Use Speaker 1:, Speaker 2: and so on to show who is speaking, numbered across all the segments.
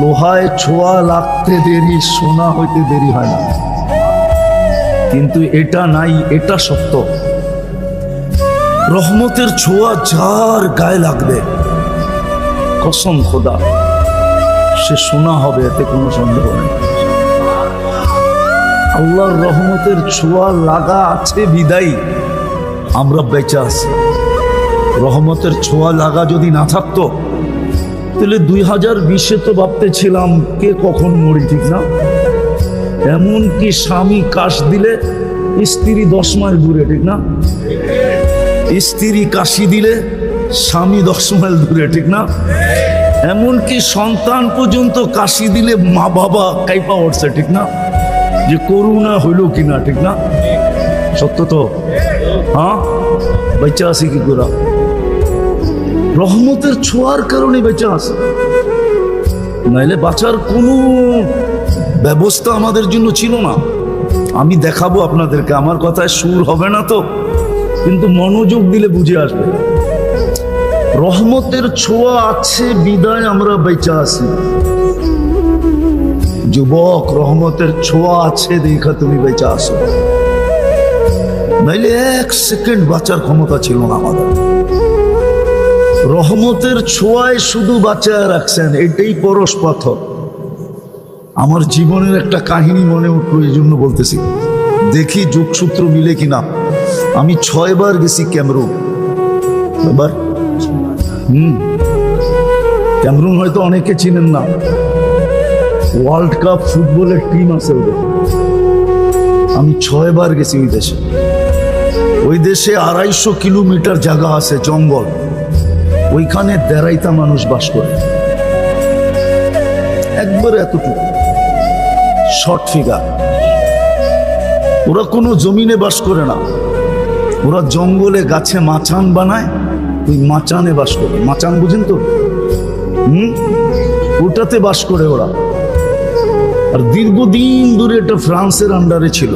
Speaker 1: লোহায় ছোঁয়া লাগতে দেরি, সোনা হইতে দেরি হয় না। কিন্তু এটা নাই, এটা সত্য। রহমতের ছোঁয়া যার গায়ে লাগবে, কসম খোদা, সে সোনা হবে, এতে কোনো সন্দেহ নেই। আল্লাহর রহমতের ছোঁয়া লাগা আছে বিদায়ী আমরা বেঁচে আছি। রহমতের ছোঁয়া লাগা যদি না থাকতো তাহলে 2020-এ তো ভাবতেছিলাম কে কখন মরি, ঠিক না? এমনকি স্বামী কাশ দিলে স্ত্রী 10 মাইল দূরে, ঠিক না? স্ত্রী কাশি দিলে স্বামী 10 মাইল দূরে, ঠিক না? এমনকি সন্তান পর্যন্ত কাশি দিলে মা বাবা কাইপা উঠছে, ঠিক না? যে করুণা হইল কিনা, ঠিক না? সত্য তো? হ্যাঁ, বেঁচে আছি কি করে? রহমতের ছোঁয়ার কারণে বেঁচে আছে, নাইলে বাঁচার কোনো ব্যবস্থা আমাদের জন্য ছিল না। আমি দেখাবো আপনাদেরকে, আমার কথায় সুর হবে না তো, কিন্তু মনোযোগ দিলে বুঝে আসবে। রহমতের ছোঁয়া আছে বিদায় আমরা বেঁচে আছি। যুবক, রহমতের ছোঁয়া আছে দেখা তুমি বেঁচে আসো, নাইলে 1 সেকেন্ড বাঁচার ক্ষমতা ছিল না আমাদের। রহমতের ছোঁয়ায় শুধু বাঁচায় রাখছেন, এটাই পরশ পাথর। আমার জীবনের একটা কাহিনী মনে উঠলো, এই জন্য বলতেছি, দেখি যোগসূত্র মিলে কিনা। আমি 6 বার গেছি ক্যামেরুন। এবার ক্যামেরুন হয়তো অনেকে চিনেন না, ওয়ার্ল্ড কাপ ফুটবলের টিম আছে ওদের। আমি 6 বার গেছি ওই দেশে। ওই দেশে 250 কিলোমিটার জায়গা আছে, জঙ্গল। ওইখানে 1.5টা মানুষ বাস করে, একবারে এতটুকু শর্ট ফিগার। ওরা কোনো জমিনে বাস করে না, ওরা জঙ্গলে গাছে মাচান বানায়, ওই মাচানে বাস করে। মাচান বুঝেন তো? ওটাতে বাস করে ওরা। আর দীর্ঘদিন ধরে এটা ফ্রান্সের আন্ডারে ছিল।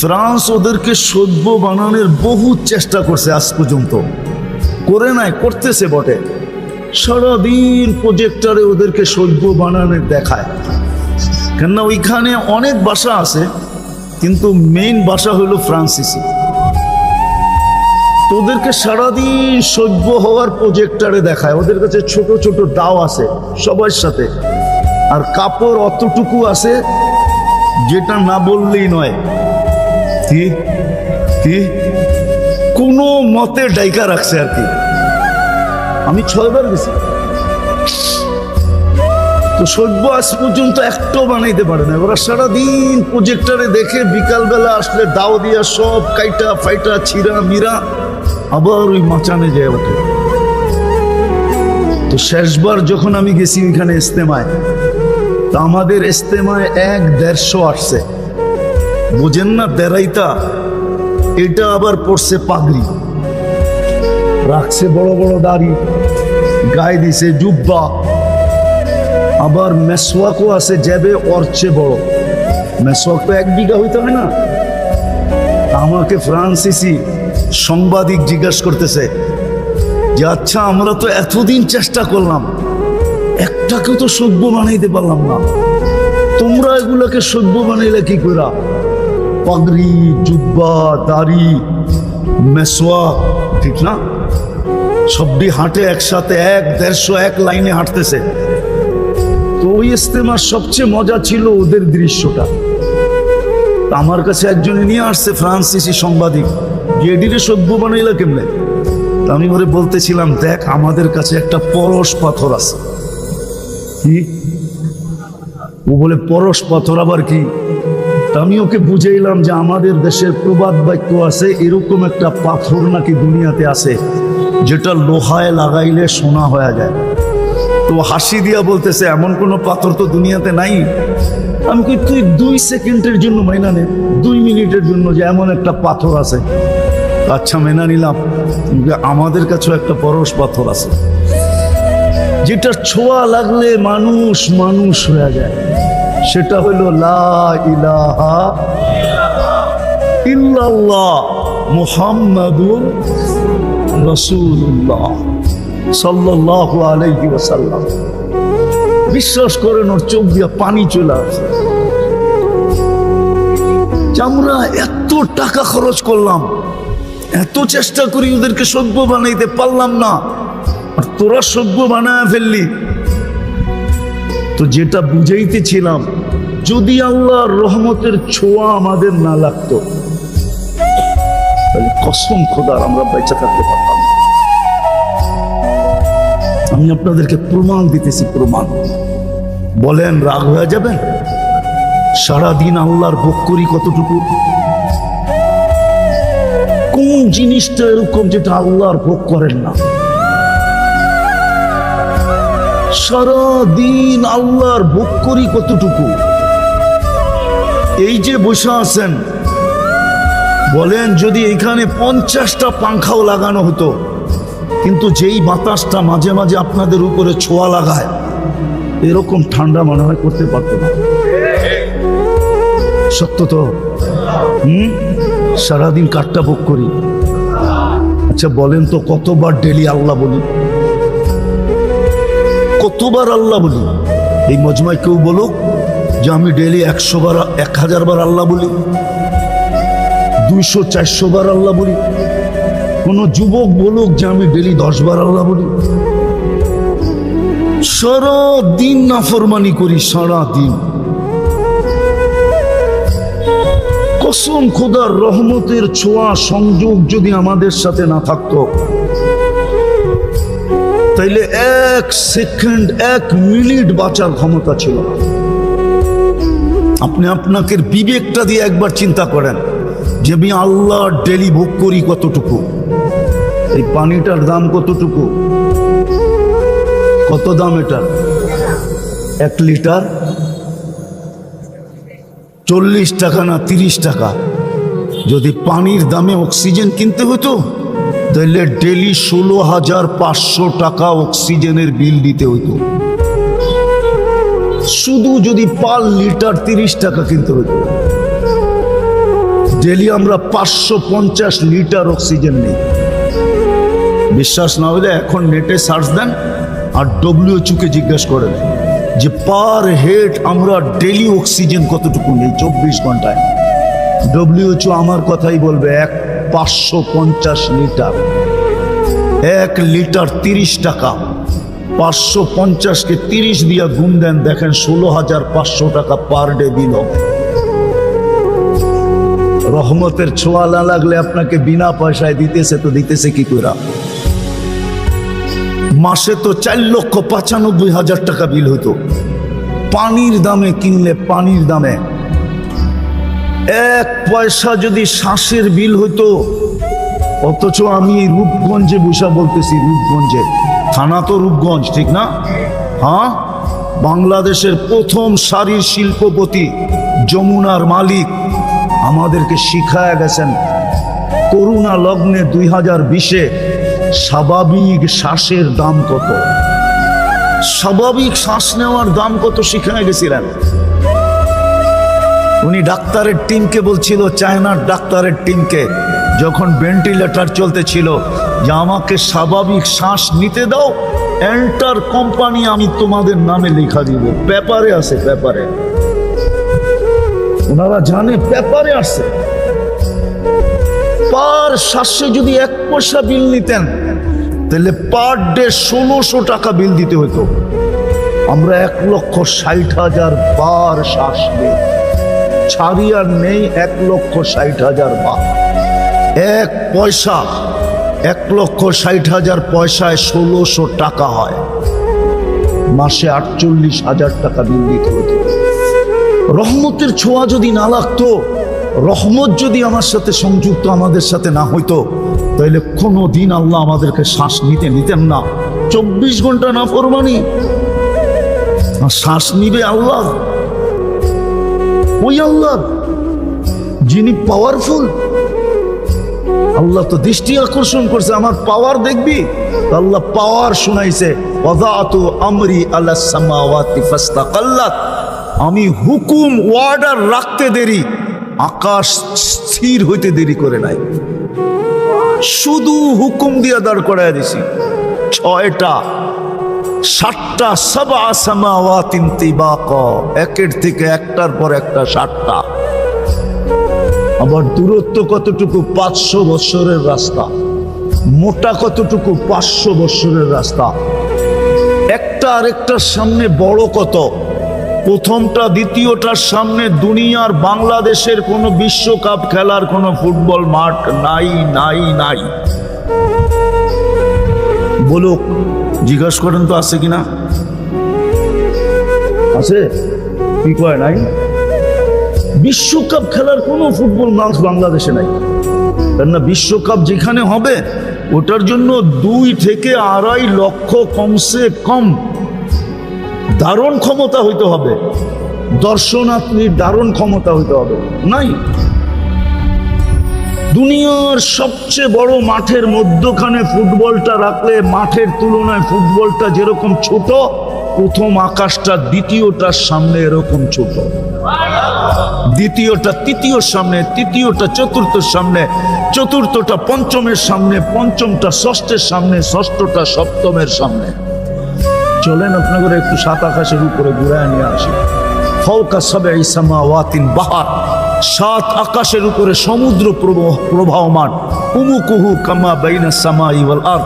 Speaker 1: ফ্রান্স ওদেরকে সভ্য বানানোর বহু চেষ্টা করছে, আজ পর্যন্ত করে নাই, করতেছে বটে। সারাদিন প্রজেক্টরে ওদেরকে সভ্য বানানোর দেখায়, কেননা ওইখানে অনেক ভাষা আছে, কিন্তু মেইন ভাষা হলো ফ্রান্সিসি। তো ওদেরকে সারাদিন সভ্য হওয়ার প্রজেক্টরে দেখায়। ওদের কাছে ছোট ছোট দাও আছে সবার সাথে, আর কাপড় অতটুকু আছে যেটা না বললেই নয়। কি কি কোনো মতে ডাইকা রাখছে আর কি। আমি 6 বার গেছি, তো সভ্য আজ পর্যন্ত একটাও বানাইতে পারে না। ওরা সারাদিন প্রজেক্টরে দেখে, বিকালবেলা আসলে দাও দিয়া সব কাইটা ফাইটা ছিঁড়া মিরা আবার ওই মাচানে যায় ওঠে। তো শেষবার যখন আমি গেছি ওইখানে ইস্তেমায়, তা আমাদের ইস্তেমায় 1-150 আসছে। বুঝেন না, 1.5টা। এটা আবার পড়ছে পাগড়ি, রাখছে বড় বড় দাড়ি, গায়ে দিছে জুব্বা, আবার মেসওয়াকও আছে যাবে ওর চেয়ে বড়। মেসওয়াক তো 1 বিঘা হইতে হয় না। আমাকে ফ্রান্সিসি সাংবাদিক জিজ্ঞাসা করতেছে যে আচ্ছা, আমরা তো এতদিন চেষ্টা করলাম, একটাকেও তো সভ্য বানাইতে পারলাম না, তোমরা এগুলোকে সভ্য বানাইলে কি করা? পাগড়ি, জুব্বা, দাড়ি, মেসওয়াক, ঠিক না? সবটি হাঁটে একসাথে, 1-150 লাইনে হাঁটতেছে। তো ওই ইস্তেমার সবচেয়ে মজা ছিল ওদের দৃশ্যটা। আমার কাছে একজনে নিয়ে আসছে, ফ্রান্সিসি সাংবাদিক, যে এডিরে সভ্য বানাইলা কেমনে? আমি ওরে বলতেছিলাম, দেখ আমাদের কাছে একটা পরশ পাথর আছে। কি? ও বলে পরশ পাথর আবার কি? আমি ওকে বুঝাইলাম যে আমাদের দেশের প্রবাদ বাক্য আছে, এরকম একটা পাথর নাকি দুনিয়াতে আছে যেটা লোহায় লাগাইলে সোনা হয়ে যায়। তো হাসি দিয়া বলতেছে, এমন কোনো পাথর তো দুনিয়াতে নাই। আমি কই, তুই 2 সেকেন্ডের জন্য মাইনা নে, 2 মিনিটের জন্য, যে এমন একটা পাথর আছে। আচ্ছা, মেনা নিলাম, আমাদের কাছেও একটা পরশ পাথর আছে যেটা ছোঁয়া লাগলে মানুষ মানুষ হয়ে যায়। সেটা হলো লা ইলাহা ইল্লাল্লাহ মুহাম্মাদুর রাসূলুল্লাহ সাল্লাল্লাহু আলাইহি ওয়াসাল্লাম। বিশ্বাস করেন ওর চোখ দিয়ে পানি চলে আসে। আমরা এত টাকা খরচ করলাম, এত চেষ্টা করি ওদেরকে সভ্য বানাইতে পারলাম না, আর তোরা সভ্য বানায় ফেললি। তো যেটা বুঝাইতেছিলাম, যদি আল্লাহর রহমতের ছোঁয়া আমাদের না লাগতো তাহলে কসম খোদার আমরা বেঁচে থাকতে পারতাম। আমি আপনাদেরকে প্রমাণ দিতেছি, প্রমাণ। বলেন রাগ হয়ে যাবেন? সারাদিন আল্লাহর ভোগ করি কতটুকু? কোন জিনিসটা এরকম যেটা আল্লাহর ভোগ করেন না? সারাদিন আল্লাহর ভোগ করি কতটুকু? এই যে বসে আছেন, বলেন যদি এখানে 50টা পাংখাও লাগানো হতো, কিন্তু যেই বাতাসটা মাঝে মাঝে আপনাদের উপরে ছোঁয়া লাগায়, এরকম ঠান্ডা মনে হয় করতে পারতো না। সত্য তো? সারাদিন কাঠটা ভোগ করি। আচ্ছা বলেন তো, কতবার ডেলি আল্লাহ বলি? কতবার আল্লাহ বলি? এই মজমায় কেউ বলুক যে আমি ডেলি 100 বার 1000 বার আল্লাহ বলি, 200-400 বার আল্লাহ বলি। কোন যুবক বলুক যে আমি ডেলি 10 বার আল্লাহ বলি। সারাদিন নাফরমানি করি, সারাদিন। কসম খোদার রহমতের ছোঁয়া সংযোগ যদি আমাদের সাথে না থাকতো, তাইলে 1 সেকেন্ড 1 মিনিট বাঁচার ক্ষমতা ছিল না। আপনি আপনাকে বিবেকটা দিয়ে একবার চিন্তা করেন যে আমি আল্লাহ ডেলি ভোগ করি কতটুকু। এই পানিটার দাম কতটুকু? কত দাম এটা? 1 লিটার 40 টাকা না 30 টাকা? যদি পানির দামে অক্সিজেন কিনতে হতো তাহলে ডেলি 16,500 টাকা অক্সিজেনের বিল দিতে হতো। শুধু যদি পার লিটার 30 টাকা কিনতে হতো। ডেলি আমরা 550 লিটার অক্সিজেন নেই। বিশ্বাস না হলে এখন নেটে সার্চ দেন আর WHO কে জিজ্ঞেস করেন যে পার হেড আমরা ডেলি অক্সিজেন কতটুকু নেই 24 ঘন্টায়। WHO আমার কথাই বলবে 550 লিটার। 1 লিটার 30 টাকা, 550কে 30 দিয়া গুণ দেন, দেখেন 16,500 টাকা পার ডে দিল। রহমতের ছোঁয়া না লাগলে আপনাকে বিনা পয়সায় দিতেছে, তো দিতেছে কি করে? মাসে তো 4,95,000 টাকা বিল হতো পানির দামে কিনলে। পানির দামে 1 পয়সা যদি শ্বাসের বিল হতো। অথচ আমি রূপগঞ্জে বসা বলতেছি, রূপগঞ্জে, থানা তো রূপগঞ্জ, ঠিক না? হ্যাঁ, বাংলাদেশের প্রথম সারির শিল্পপতি যমুনার মালিক আমাদেরকে শিখায় গেছেন করোনা লগ্নে 2020-এ স্বাভাবিক শ্বাসের দাম কত, স্বাভাবিক শ্বাস নেওয়ার দাম কত শিখায় গেছিলেন। উনি ডাক্তারের টিমকে বলছিল, চায়নার ডাক্তারের টিমকে, যখন ভেন্টিলেটর চলতেছিল, যে আমাকে স্বাভাবিক শ্বাস নিতে দাও, এন্টার কোম্পানি আমি তোমাদের নামে লেখা দিব। পেপারে আছে, পেপারে, ওনারা জানে পেপারে আছে। পার শ্বাসে যদি 1 পয়সা বিল নিতেন তাহলে পার ডে 1600 টাকা বিল দিতে হতো। আমরা 1,60,000 বার শ্বাস নেই, ছাড়ি আর নেই 1,60,000 বার। 1 পয়সা, 1,60,000 পয়সায় 1600 টাকা হয়। মাসে 48,000 টাকা বিল দিতে হতো। রহমতের ছোঁয়া যদি না লাগতো, রহমত যদি আমার সাথে সংযুক্ত আমাদের সাথে না হইতো, তাহলে কোনো দিন আল্লাহ আমাদেরকে শ্বাস নিতেন না। 24 ঘন্টা না ফরমানি, শ্বাস নিবে আল্লাহ, ওই আল্লাহ যিনি পাওয়ারফুল। আল্লাহ তো দৃষ্টি আকর্ষণ করছে, আমার পাওয়ার দেখবি। আল্লাহ পাওয়ার শুনাইছে, ওয়াদাতু আমরি আলাস সামাওয়াতি ফাস্তাকাল্লাত, আমি হুকুম ওয়ার্ডার রাখতে দেরি, আকাশ স্থির হইতে দেরি করে নাই। শুধু হুকুম দিয়ে দাঁড় করায় দিছি। 6টা 7টা সাবআ সামাওয়াতিন তিবাকা, একের থেকে একটার পর একটা 7টা। আবার দূরত্ব কতটুকু? 500 বছরের রাস্তা। মোটা কতটুকু? 500 বছরের রাস্তা। একটা আরেকটার সামনে বড় কত? প্রথমটা দ্বিতীয়টার সামনে দুনিয়ার বাংলাদেশের কোনো বিশ্বকাপ খেলার কোনো ফুটবল মাঠ নাই নাই নাই। বলুক, জিজ্ঞাসা করেন তো আছে কিনা? আছে? কি কয় নাই? বিশ্বকাপ খেলার কোনো ফুটবল মাঠ বাংলাদেশে নাই। কেননা বিশ্বকাপ যেখানে হবে ওটার জন্য 2 থেকে 2.5 লক্ষ কমসে কম ধারণ ক্ষমতা হইতে হবে, দর্শনার্থীর ধারণ ক্ষমতা হইতে হবে। নাই। দুনিয়ার সবচেয়ে বড় মাঠের মধ্যখানে ফুটবলটা রাখলে মাঠের তুলনায় ফুটবলটা যেরকম ছোট, প্রথম আকাশটা দ্বিতীয়টার সামনে এরকম ছোট, দ্বিতীয়টা তৃতীয়র সামনে, তৃতীয়টা চতুর্থের সামনে, চতুর্থটা পঞ্চমের সামনে, পঞ্চমটা ষষ্ঠের সামনে, ষষ্ঠটা সপ্তমের সামনে। চলেন আপনাদের একটু 7 আকাশের উপরে ঘুরায় নিয়ে আসি। ফাওকা সাবঈ সামাওয়াতিন বাহার, 7 আকাশের উপরে সমুদ্র প্রবাহমান। উমুকুহু কামা বাইনা সামাই ওয়াল আরদ,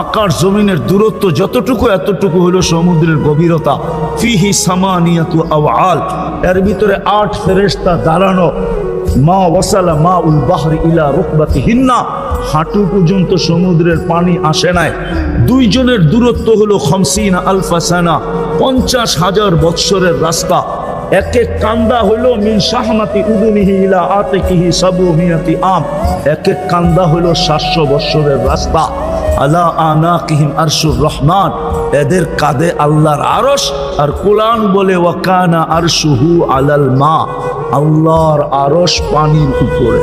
Speaker 1: আকাশ জমিনের দূরত্ব যতটুকু এতটুকু হলো সমুদ্রের গভীরতা। ফিহি সামানিয়াতু আওয়াল, এর ভিতরে 8 ফেরেশতা দাঁড়ানো। মা ওয়াসালা মা উল বাহরি ইলা রুকবাতিহিন্না, হাঁটু পর্যন্ত সমুদ্রের পানি আসে নাই। 2 জনের দূরত্ব হলো 50 আলফা সানা, 50,000 বৎসরের রাস্তা। এক এক কান্দা হলো মিন শাহমাতি উদুনিহি ইলা আতিকিহি সাবুমিয়াতি আম, এক এক কান্দা হলো 700 বৎসরের রাস্তা। আলা আনাকিহিম আরশুর রহমান, এদের কাঁধে আল্লাহর আরশ। আর কোরআন বলে ওয়াকানা আরশুহু আলাল মা, আল্লাহর আরশ পানির উপরে।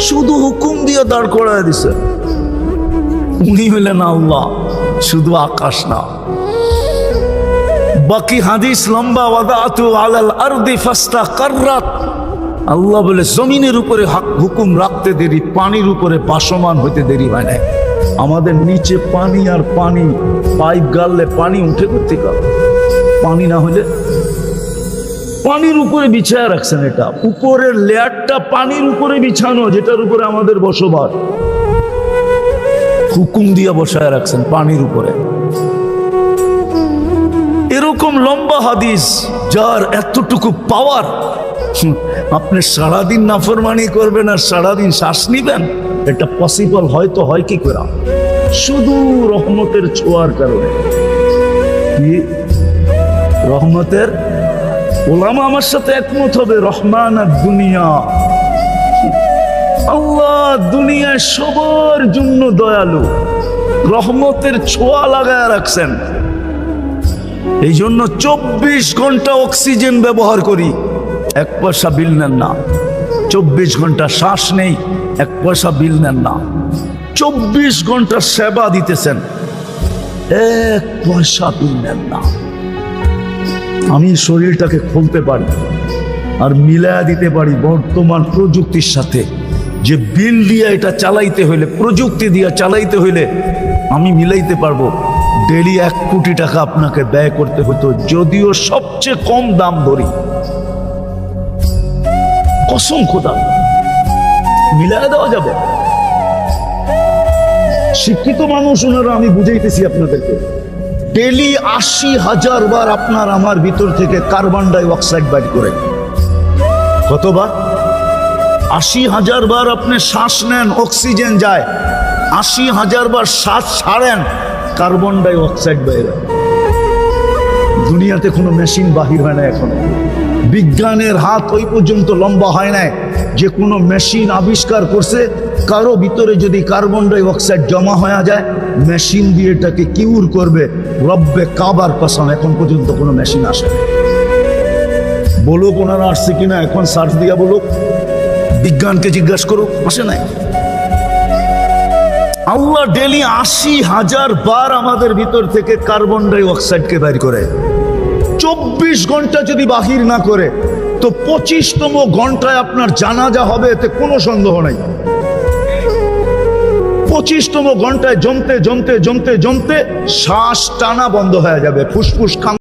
Speaker 1: শুধু হুকুম দিয়ে দাঁড় করায় দিছে। উনি হলেন আল্লাহ, শুধু আকাশ না। বাকি হাদিস লম্বা, ওয়াদাতু আলাল আরদি ফাস্তাকাররাত, আল্লাহ বলে জমিনের উপরে হুকুম রাখতে দেরি, পানির উপরে ভাসমান হইতে দেরি হয় না। আমাদের নিচে পানি আর পানি, পাইপ গাললে পানি উঠে করতে কার, পানি না হলে পানির উপরে বিছায়া রাখছেন। এটা উপরের লেয়ারটা পানির উপরে বিছানো, যেটার উপরে আমাদের বসবাস, হুকুম দিয়া বসায় রাখছেন পানির উপরে। এরকম লম্বা হাদিস যার এতটুকু পাওয়ার, আপনি সারাদিন নাফরমানি করবেন আর সারাদিন শ্বাস নিবেন, এটা পসিবল হয়তো হয় কি করে? শুধু রহমতের ছোঁয়ার কারণে। কি রহমতের? ওলামা আমার সাথে একমত হবে, রহমান আর দুনিয়া, আল্লাহ দুনিয়ায় সবার জন্য দয়ালু, রহমতের ছোঁয়া লাগায় রাখছেন। এই জন্য 24 ঘন্টা অক্সিজেন ব্যবহার করি, 1 পয়সা বিল নেন না। 24 ঘন্টা শ্বাস নেই, 1 পয়সা বিল নেন না। 24 ঘন্টা সেবা দিতেছেন, 1 পয়সা বিল নেন না। আমি শরীরটাকে খুলতে পারি আর মিলায়া দিতে পারি বর্তমান প্রযুক্তির সাথে। যে বিল দিয়ে এটা চালাইতে হইলে, প্রযুক্তি দিয়ে চালাইতে হইলে আমি মিলাইতে পারবো। ডেলি 1 কোটি টাকা আপনাকে ব্যয় করতে হতো, যদিও সবচেয়ে কম দাম ধরি, কসম খোদা মিলায় দেওয়া যাবে। শিক্ষিত মানুষ ওনারা, আমি বুঝাইতেছি আপনাদেরকে, ডেলি 80,000 বার আপনার আমার ভিতর থেকে কার্বন ডাই অক্সাইড বাইর করে। কতবার? 80,000 বার আপনি শ্বাস নেন, অক্সিজেন যায়। 80,000 বার শ্বাস ছাড়েন, কার্বন ডাই অক্সাইড বাইরে। দুনিয়াতে কোনো মেশিন বাহির হয় না এখনো। বিজ্ঞানের হাত ওই পর্যন্ত লম্বা হয় নাই যে কোনো মেশিন আবিষ্কার করছে কারো ভিতরে যদি কার্বন ডাই অক্সাইড জমা হয়ে যায়, মেশিন দিয়ে এটাকে কিউর করবে। রব্বে কাবার কসম, এখন পর্যন্ত কোনো মেশিন আসে না। বলুক ওনারা আসছে কিনা, এখন সার্চ দিয়া বলুক, বিজ্ঞানকে জিজ্ঞাসা করুক, আসে নাই। আল্লাহ ডেলি 80,000 বার আমাদের ভিতর থেকে কার্বন ডাই অক্সাইডকে বের করে। 24 ঘন্টা যদি বাহির না করে তো 25তম ঘন্টায় আপনার জানাজা হবে, এতে কোনো সন্দেহ নাই। 25তম ঘন্টায় জমতে জমতে জমতে জমতে শ্বাস টানা বন্ধ হয়ে যাবে, ফুসফুস খাম